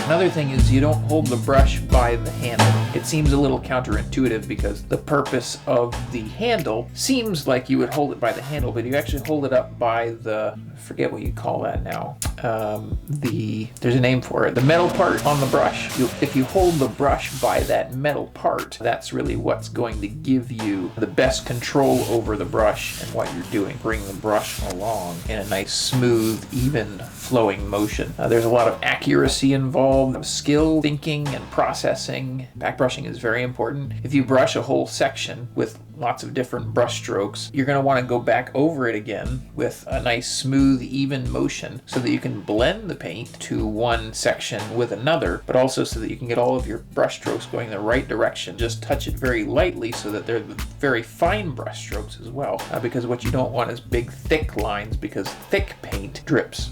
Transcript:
Another thing is you don't hold the brush by the handle. It seems a little counterintuitive because the purpose of the handle seems like you would hold it by the handle, but you actually hold it up by the, I forget what you call that now. There's a name for it. The metal part on the brush. If you hold the brush by that metal part, that's really what's going to give you the best control over the brush and what you're doing. Bring the brush along in a nice, smooth, even flowing motion. There's a lot of accuracy involved, skill, thinking, and processing. Backbrushing is very important. If you brush a whole section with lots of different brush strokes, you're going to want to go back over it again with a nice, smooth, even motion so that you can blend the paint to one section with another, but also so that you can get all of your brush strokes going the right direction. Just touch it very lightly so that they're very fine brush strokes as well, because what you don't want is big, thick lines, because thick paint drips.